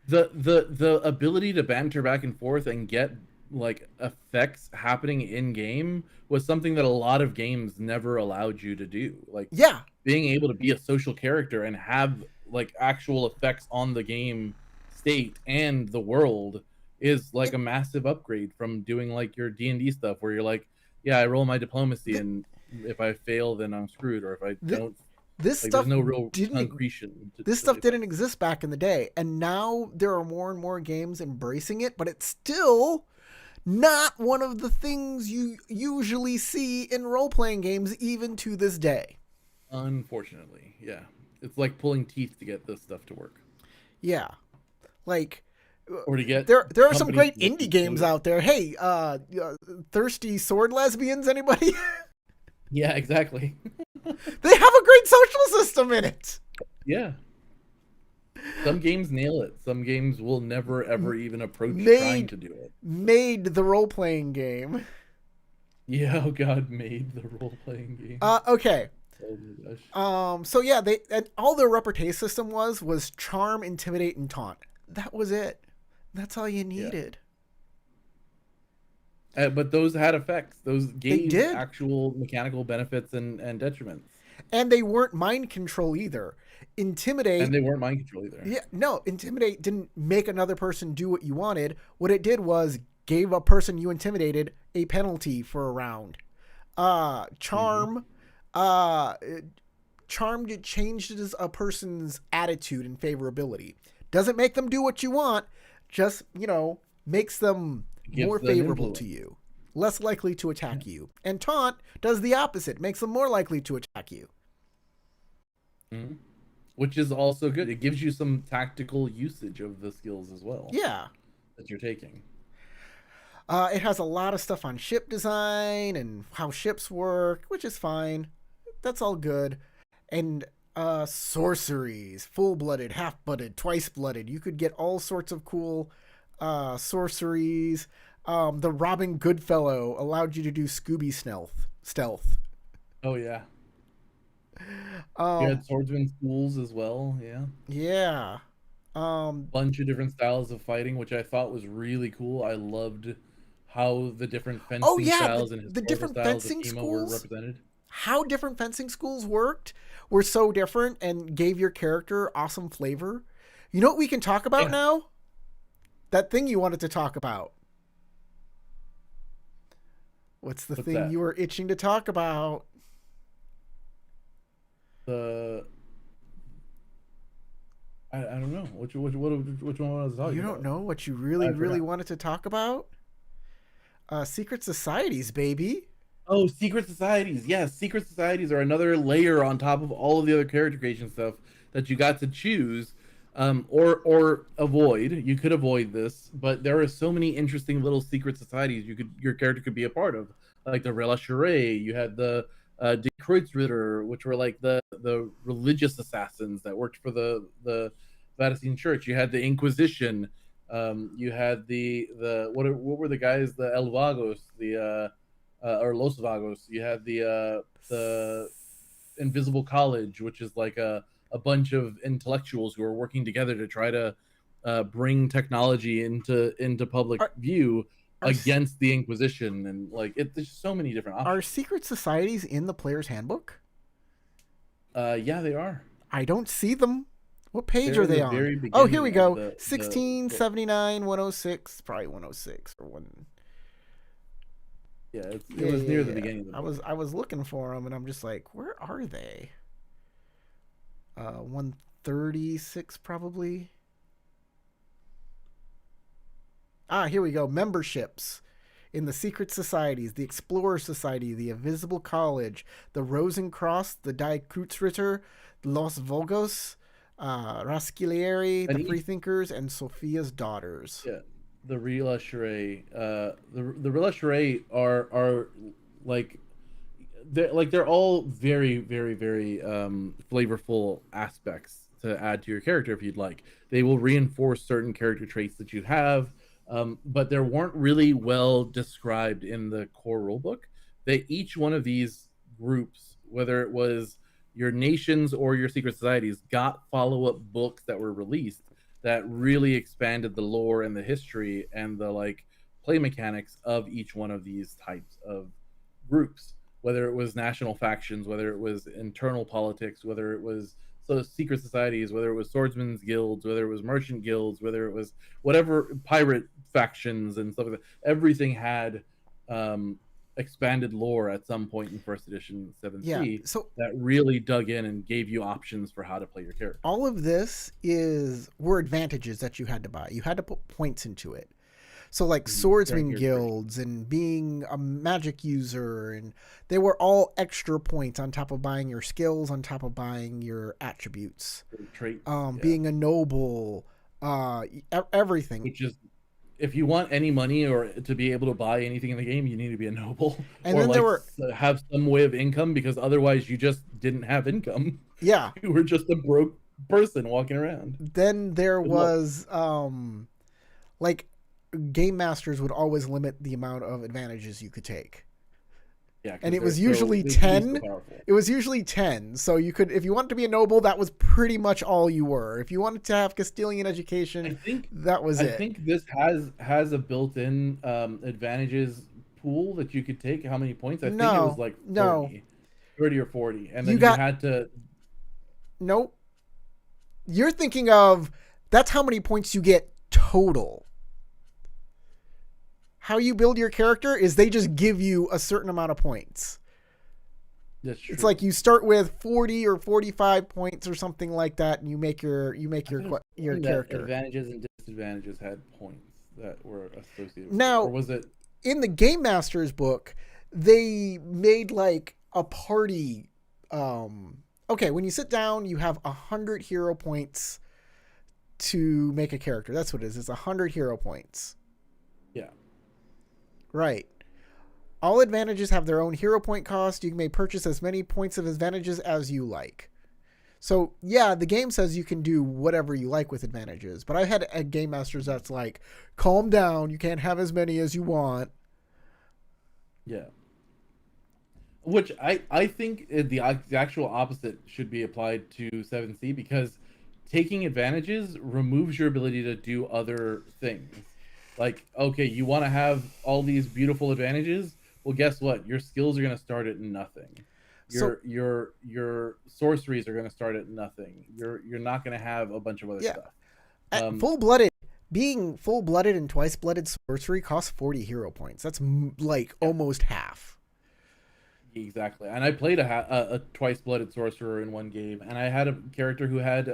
the ability to banter back and forth and get like effects happening in game was something that a lot of games never allowed you to do. Like Yeah, being able to be a social character and have like actual effects on the game state and the world is like it, a massive upgrade from doing like your D&D stuff where you're like, yeah, I roll my diplomacy th- and if I fail then I'm screwed, or if I th- don't, this like there's stuff no real didn't concretion this to the stuff didn't effect. exist back in the day, and now there are more and more games embracing it, but it's still not one of the things you usually see in role-playing games even to this day. Unfortunately, yeah. It's like pulling teeth to get this stuff to work. Yeah. Like Or to get there are some companies great to indie actually games code it. out there. Hey, thirsty sword lesbians, anybody? Yeah, exactly. They have a great social system in it. Yeah. Some games nail it. Some games will never ever even approach trying Made to do it. made the role-playing game. Yeah, oh god, made the role playing game. Okay. Oh my gosh. So yeah, they and all their repartee system was charm, intimidate, and taunt. That was it. That's all you Yeah. needed. But those had effects. Those They gave did. actual mechanical benefits and detriments. And they weren't mind control either. And Intimidate, they weren't mind control either. yeah, no, intimidate didn't make another person do what you wanted. What it did was gave a person you intimidated a penalty for a round. Mm-hmm. Charm. Uh, Charm changes a person's attitude and favorability. Doesn't make them do what you want, just, makes them It more gives them favorable to influence. you, less likely to Yeah. attack you. And Taunt does the opposite, makes them more likely to attack you. Hmm. Which is also good. It gives you some tactical usage of the skills as well Yeah. that you're taking. It has a lot of stuff on ship design and how ships work, which is fine. That's all good. And sorceries, full-blooded, half-blooded, twice-blooded. You could get all sorts of cool sorceries. The Robin Goodfellow allowed you to do Scooby stealth. Oh yeah. You Um, had swordsman schools as well, yeah. yeah. Um, Bunch of different styles of fighting, which I thought was really cool. I loved how the different oh fencing yeah, styles and the historical different styles of fencing Emo were schools. represented. How different fencing schools worked were so different and gave your character awesome flavor. You know what we can talk about Yeah. now? That thing you wanted to talk about. What's the What's thing that? you were itching to talk about? The I don't know which one was I You talking don't about. know what you really, I really forgot. wanted to talk about? Secret societies, baby. Oh, secret societies. Yes, secret societies are another layer on top of all of the other character creation stuff that you got to choose, or avoid. You could avoid this, but there are so many interesting little secret societies your character could be a part of, like the Relâcherie. You had the Die Kreuzritter, which were like the religious assassins that worked for the Vatican Church. You had the Inquisition. You had the what were the guys? The El Vagos. Or Los Vagos. You had the Invisible College, which is like a bunch of intellectuals who are working together to try to bring technology into public Are view are against the Inquisition, and like there's so many different are options. secret societies in the player's handbook? Yeah, they are. I don't see them. What page They're are in they the on? very Oh, here beginning we of go. the book. 1679, 106, probably 106 or one. Yeah, it Yeah, was yeah, near the yeah. beginning of the book. I was looking for them, and I'm just like, where are they? 136 probably. Ah, here we go. Memberships in the secret societies: the Explorer Society, the Invisible College, the Rosencross, the Die Kreuzritter, Los Vogos, Rascilieri, the And each Freethinkers, and Sophia's Daughters. Yeah, the Relâcherie. The Relâcherie are like they're all very flavorful aspects to add to your character if you'd like. They will reinforce certain character traits that you have, but they weren't really well described in the core rulebook. They each one of these groups, whether it was your nations or your secret societies, got follow-up books that were released that really expanded the lore and the history and the like play mechanics of each one of these types of groups, whether it was national factions, whether it was internal politics, whether it was secret societies, whether it was swordsmen's guilds, whether it was merchant guilds, whether it was whatever pirate factions and stuff like that. Everything had expanded lore at some point in first edition Yeah. 7th So that really dug in and gave you options for how to play your character. all of this is were advantages that you had to buy. You had to put points into it. So like During swordsman your duration. guilds and being a magic user, and they were all extra points on top of buying your skills, on top of buying your attributes. Traits, yeah. Being a noble, everything. Which is, if you want any money or to be able to buy anything in the game, you need to be a noble And or then there like were have some way of income, because otherwise you just didn't have income. yeah. You were just a broke person walking around. Then there Well, was like game masters would always limit the amount of advantages you could take. yeah, And because it was usually they can be so 10. powerful. It was usually 10. So you could, if you wanted to be a noble, that was pretty much all you were. If you wanted to have Castilian I education, think that was I it. think this has a built-in advantages pool that you could take. How many points? I think it was No, like no. 30 or 40, and You then you got, had to. nope. You're thinking of, that's how many points you get total. How you build your character is they just give you a certain amount of points. That's It's true. like you start with 40 or 45 points or something like that, and you make your That character. advantages and disadvantages had points that were associated with it, or Now, was it? in the Game Master's book, they made like a party. Okay, when you sit down, you have 100 hero points to make a character. That's what it is. It's 100 hero points. Yeah. Right. All advantages have their own hero point cost. You may purchase as many points of advantages as you like. So, yeah, the game says you can do whatever you like with advantages. But I've had a Game Masters that's like, calm down. You can't have as many as you want. Yeah. Which I think the actual opposite should be applied to 7C, because taking advantages removes your ability to do other things. Like, okay, you want to have all these beautiful advantages? Well, guess what? Your skills are going to start at nothing. So, Your sorceries are going to start at nothing. You're not going to have a bunch of other yeah, stuff. full blooded. Being full blooded and twice blooded sorcery costs 40 hero points. That's like Yeah. almost half. Exactly. And I played a twice blooded sorcerer in one game, and I had a character who had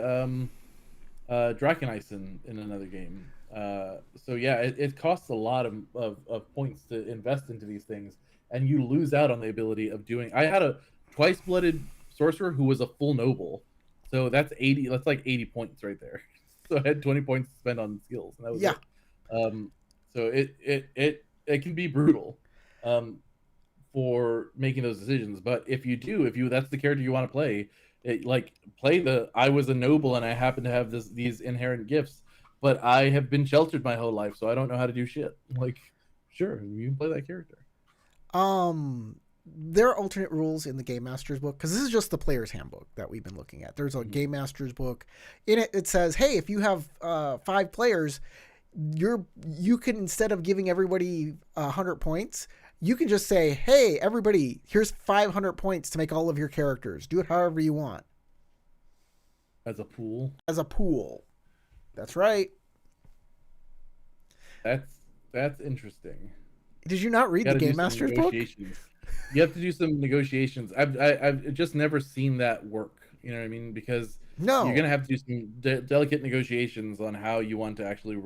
Draconice in another game. So yeah, it costs a lot of points to invest into these things, and you lose out on the ability of doing. I had a twice blooded sorcerer who was a full noble, so that's 80. That's like 80 points right there. So I had 20 points to spend on skills, and that was Yeah. it. So it can be brutal. For making those decisions. But if you that's the character you want to play, play the I was a noble and I happen to have these inherent gifts, but I have been sheltered my whole life, so I don't know how to do shit. Like, sure, you can play that character. There are alternate rules in the Game Master's book, because this is just the player's handbook that we've been looking at. There's a Game Master's book. In it, it says, hey, if you have 5 players, you can, instead of giving everybody 100 points, you can just say, hey, everybody, here's 500 points to make all of your characters. Do it however you want. As a pool? As a pool. That's right. That's interesting. Did you not read the Game Master's book? You have to do some negotiations. I've just never seen that work. You know what I mean? Because no, you're gonna have to do some delicate negotiations on how you want to actually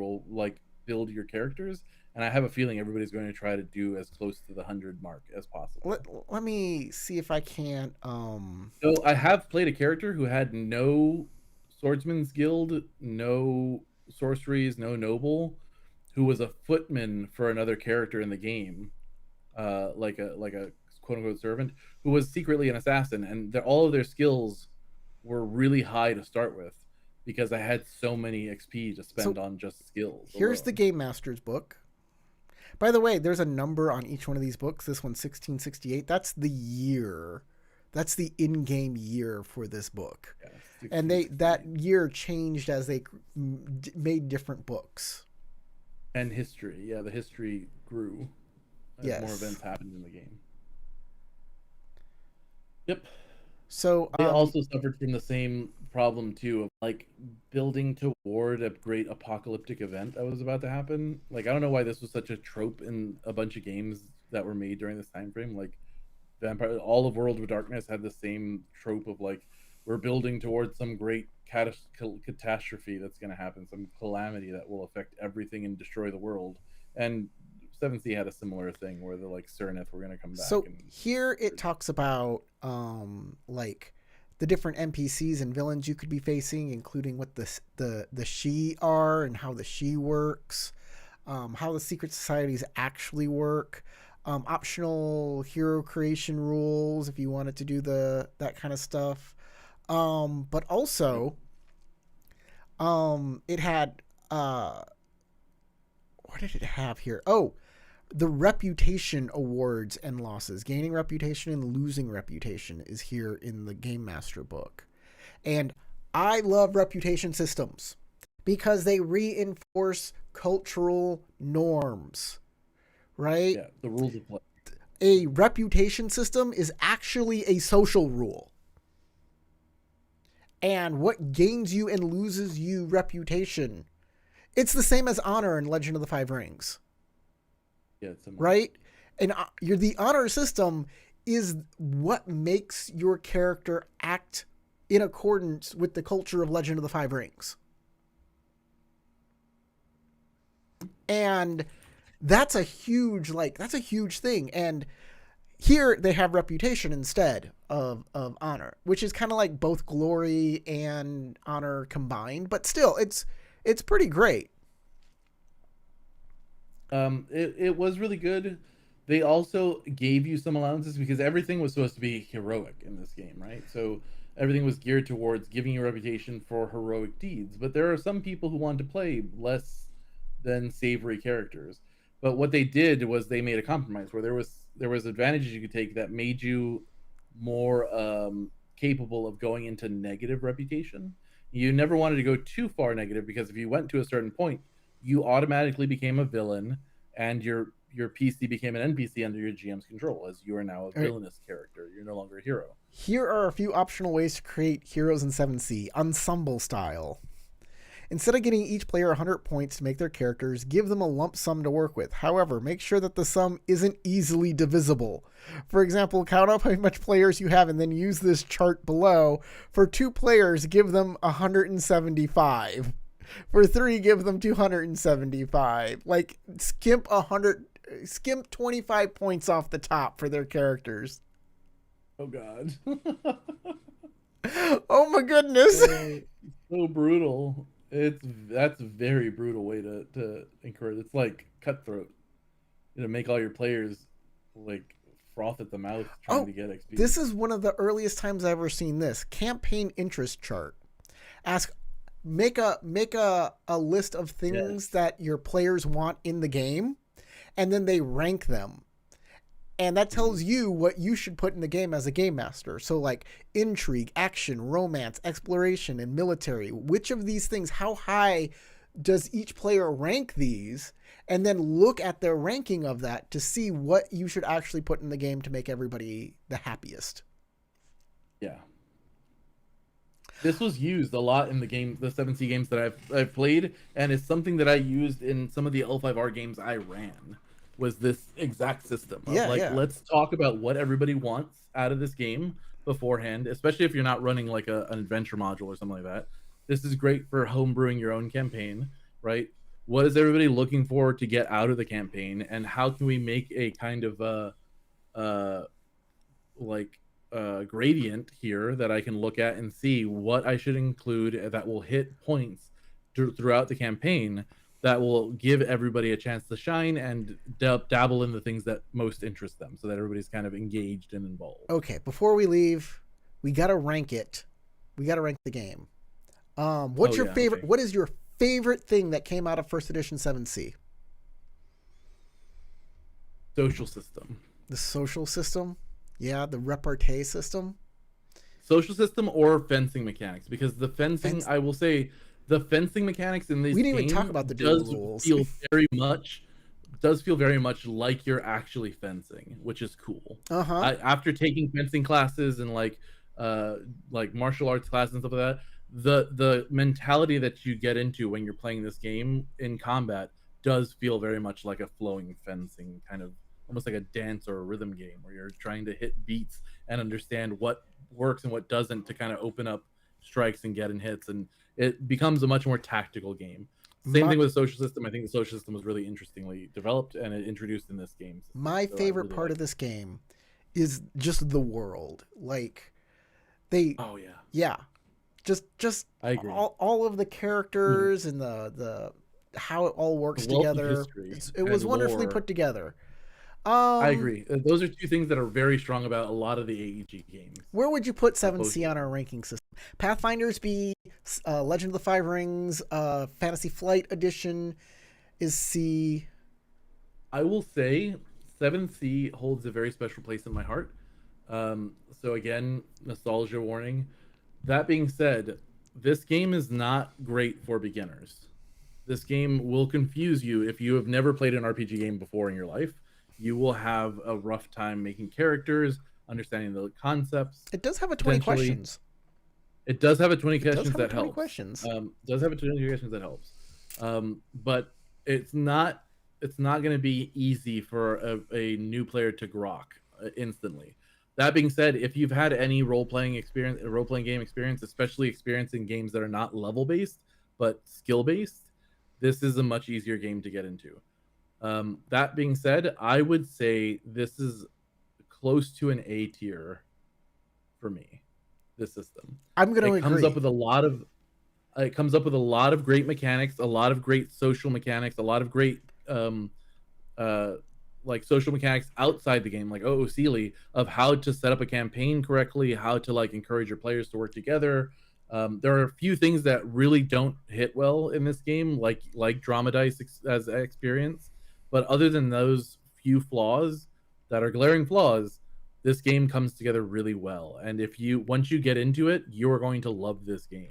build your characters. And I have a feeling everybody's going to try to do as close to the 100 mark as possible. Let me see if I can't. So I have played a character who had no Swordsman's Guild, no sorceries, no noble, who was a footman for another character in the game, like a quote unquote servant, who was secretly an assassin, and all of their skills were really high to start with, because I had so many XP to spend on just skills. Here's the Game Master's book. By the way, there's a number on each one of these books. This one's 1668. That's the year. That's the in-game year for this book. Yeah, and that year changed as they made different books. And history. Yeah, the history grew as more events happened in the game. Yep. So they also suffered from the same problem too, of like building toward a great apocalyptic event that was about to happen. Like, I don't know why this was such a trope in a bunch of games that were made during this time frame. Like all of World of Darkness had the same trope of like, we're building towards some great catastrophe that's going to happen, some calamity that will affect everything and destroy the world. And 7C had a similar thing where the like Cernith were going to come back. So here it talks about like the different NPCs and villains you could be facing, including what the Sidhe are and how the Sidhe works, how the secret societies actually work, optional hero creation rules if you wanted to do that kind of stuff, but also it had what did it have here? Oh, the reputation awards and losses. Gaining reputation and losing reputation is here in the Game Master book. And I love reputation systems because they reinforce cultural norms, right? Yeah, the rules of play. A reputation system is actually a social rule. And what gains you and loses you reputation, it's the same as honor in Legend of the Five Rings. Yeah, right? And the honor system is what makes your character act in accordance with the culture of Legend of the Five Rings. And that's a huge thing. And here they have reputation instead of honor, which is kind of like both glory and honor combined, but still it's pretty great. It was really good. They also gave you some allowances because everything was supposed to be heroic in this game, right? So everything was geared towards giving you a reputation for heroic deeds. But there are some people who wanted to play less than savory characters. But what they did was they made a compromise where there was advantages you could take that made you more capable of going into negative reputation. You never wanted to go too far negative because if you went to a certain point, you automatically became a villain, and your PC became an NPC under your GM's control, as you are now a villainous character. You're no longer a hero. Here are a few optional ways to create heroes in 7C, ensemble style. Instead of getting each player 100 points to make their characters, give them a lump sum to work with. However, make sure that the sum isn't easily divisible. For example, count up how much players you have and then use this chart below. For 2 players, give them 175. For 3, give them 275. Like, skimp 25 points off the top for their characters. Oh God. Oh my goodness. So brutal. That's a very brutal way to encourage. It's like cutthroat. Make all your players like froth at the mouth trying to get XP. This is one of the earliest times I've ever seen this. Campaign interest chart. Make a list of things that your players want in the game, and then they rank them. And that tells you what you should put in the game as a game master. So like intrigue, action, romance, exploration, and military. Which of these things, how high does each player rank these? And then look at their ranking of that to see what you should actually put in the game to make everybody the happiest. Yeah. This was used a lot in the 7C games that I've played, and it's something that I used in some of the L5R games I ran. Was this exact system of let's talk about what everybody wants out of this game beforehand, especially if you're not running like an adventure module or something like that. This is great for homebrewing your own campaign, right? What is everybody looking for to get out of the campaign, and how can we make a kind of gradient here that I can look at and see what I should include that will hit points throughout the campaign that will give everybody a chance to shine and dabble in the things that most interest them, so that everybody's kind of engaged and involved. Okay, before we leave, we got to rank it. We got to rank the game. What's your favorite? Okay. What is your favorite thing that came out of first edition 7C? Social system. The social system? Yeah, the repartee system? Social system or fencing mechanics, because the fencing, I will say, the fencing mechanics in these we didn't even talk about the rules. Does feel very much like you're actually fencing, which is cool. After taking fencing classes and like martial arts classes and stuff like that, the mentality that you get into when you're playing this game in combat does feel very much like a flowing fencing, kind of almost like a dance or a rhythm game where you're trying to hit beats and understand what works and what doesn't to kind of open up strikes and get in hits, and it becomes a much more tactical game. Same thing with the social system. I think the social system was really interestingly developed and it introduced in this game. My favorite part of this game is just the world. Like they just I agree. All of the characters and the how it all works together. It was wonderfully put together. I agree. Those are two things that are very strong about a lot of the AEG games. Where would you put 7C on our ranking system? Pathfinder's B, Legend of the Five Rings, Fantasy Flight Edition is C. I will say 7C holds a very special place in my heart. So again, nostalgia warning. That being said, this game is not great for beginners. This game will confuse you if you have never played an RPG game before in your life. You will have a rough time making characters, understanding the concepts. It does have a 20 questions. It does have a 20 questions that helps. Does have a 20 questions that helps. But it's not going to be easy for a new player to grok instantly. That being said, if you've had any role playing game experience, especially experience in games that are not level based but skill based, this is a much easier game to get into. That being said, I would say this is close to an A tier for me. This system. I'm going to It comes up agree. with a lot of it comes up with a lot of great mechanics, a lot of great social mechanics, a lot of great uh, like social mechanics outside the game, like Sealy, of how to set up a campaign correctly, how to like encourage your players to work together. There are a few things that really don't hit well in this game, like drama dice as experience. But other than those few flaws that are glaring flaws, this game comes together really well. And if you once you get into it, you are going to love this game.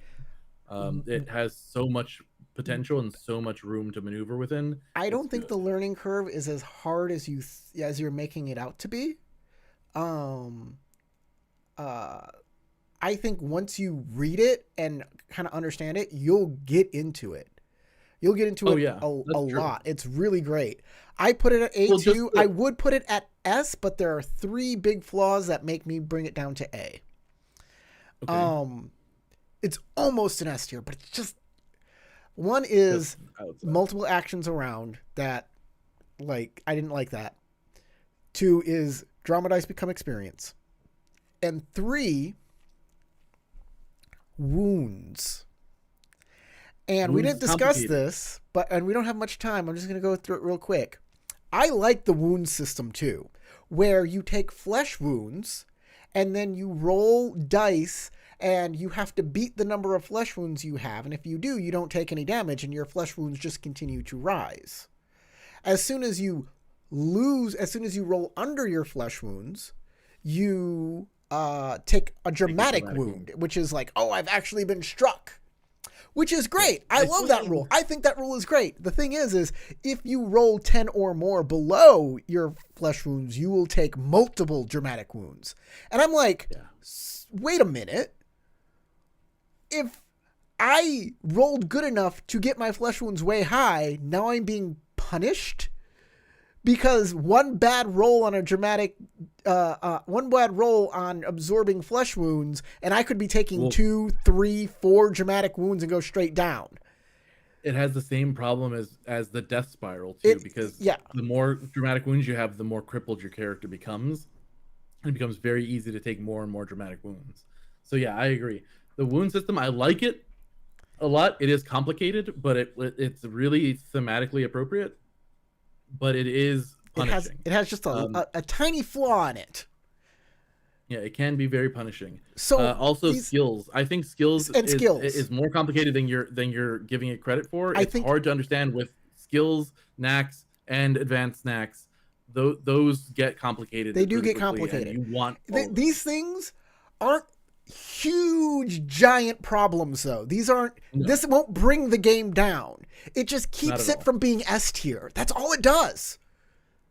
It has so much potential and so much room to maneuver within. I It's don't think the good. learning curve is as hard as as you're making it out to be. Um, uh, I think once you read it and kind of understand it, you'll get into it. You'll get into Oh it yeah, a that's true. lot. It's really great. I put it at Well, just A2. I would put it at S, but there are three big flaws that make me bring it down to A. okay. Um, it's almost an S tier, but it's just one Just is outside. multiple actions around that, like, I didn't like that. Two is drama dice become experience. And three, wounds. And we Wounds didn't is discuss complicated. this, and we don't have much time. I'm just going to go through it real quick. I like the wound system too, where you take flesh wounds and then you roll dice and you have to beat the number of flesh wounds you have. And if you do, you don't take any damage and your flesh wounds just continue to rise. As soon as you as soon as you roll under your flesh wounds, you take a Take a dramatic dramatic wound, wound. which is like, oh, I've actually been struck, which is Yes, great. I I love that swing. rule. I think that rule is great. The thing is if you roll 10 or more below your flesh wounds, you will take multiple dramatic wounds. And I'm like, Yeah. wait a minute. If I rolled good enough to get my flesh wounds way high, now I'm being punished because one bad roll on absorbing flesh wounds, and I could be taking Well, 2, 3, 4 dramatic wounds and go straight down. it has the same problem as the death spiral too, It, because yeah, the more dramatic wounds you have, the more crippled your character becomes. It becomes very easy to take more and more dramatic wounds. So yeah, I agree. The wound system, I like it a lot. It is complicated, but it's really thematically appropriate. But it is punishing. it has just Um, a tiny flaw in it. yeah, it can be very punishing. So Also, these skills. I think skills and is skills, more complicated than you're giving it credit for. I It's think hard to understand with skills, knacks, and advanced snacks. Those get complicated they do really get quickly, and complicated. you want all of These those. things aren't huge giant problems though. These aren't No, this won't bring the game down. It just not keeps at it all. from being S tier. That's all it does.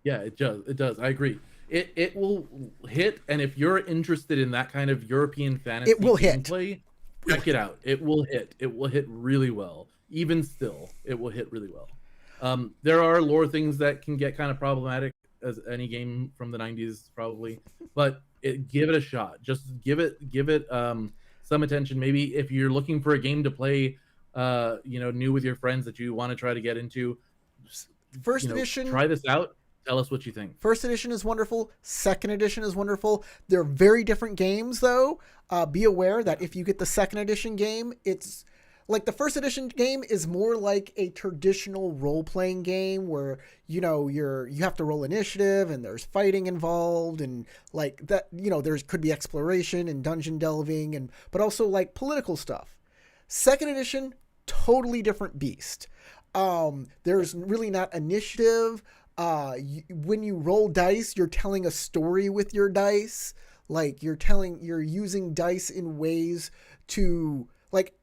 Yeah, it does. It does. I agree. It will hit, and if you're interested in that kind of European It fantasy will hit. gameplay, Will check it hit. out. It will hit. It will hit really well. Even still, it will hit really well. There are lore things that can get kind of problematic, as any game from the '90s probably, but give it a shot. Just give it some attention. Maybe if you're looking for a game to play, new with your friends that you want to try to get into, First edition try this out. Tell us what you think. First edition is wonderful. Second edition is wonderful. They're very different games, though. Be aware that Yeah. if you get the second edition game, it's like the first edition game is more like a traditional role playing game where you have to roll initiative and there's fighting involved and like that. There's could be exploration and dungeon delving but also like political stuff. Second edition, totally different beast. There's really not initiative. When you roll dice, you're telling a story with your dice. Like you're using dice in ways to like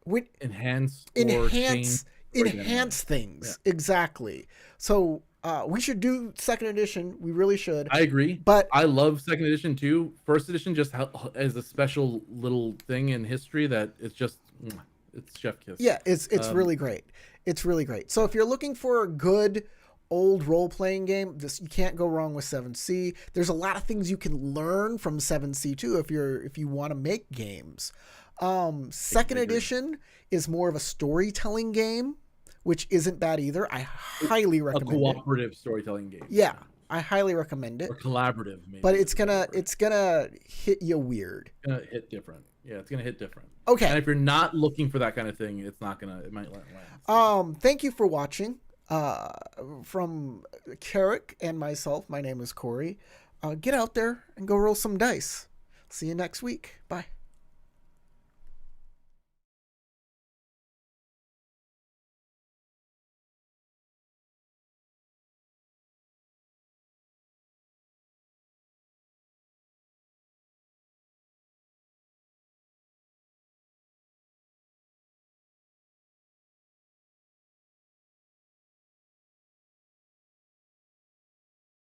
Enhance or change enhance story dynamic. enhance Yeah, things exactly. So we should do second edition. We really should. I agree. But I love second edition too. First edition just as a special little thing in history that it's just it's chef kiss. yeah, it's Um, really great. It's really great. So if you're looking for a good old role-playing game, you can't go wrong with 7C. There's a lot of things you can learn from 7C too if you want to make games. Second edition is more of a storytelling game, which isn't bad either. I highly recommend it. A cooperative storytelling game. Yeah, I highly recommend it. Or collaborative, maybe. But it's gonna hit you weird. It's gonna hit different. Yeah, it's gonna hit different. Okay. And if you're not looking for that kind of thing, it might land. Thank you for watching. From Carrick and myself, my name is Corey. Get out there and go roll some dice. See you next week. Bye.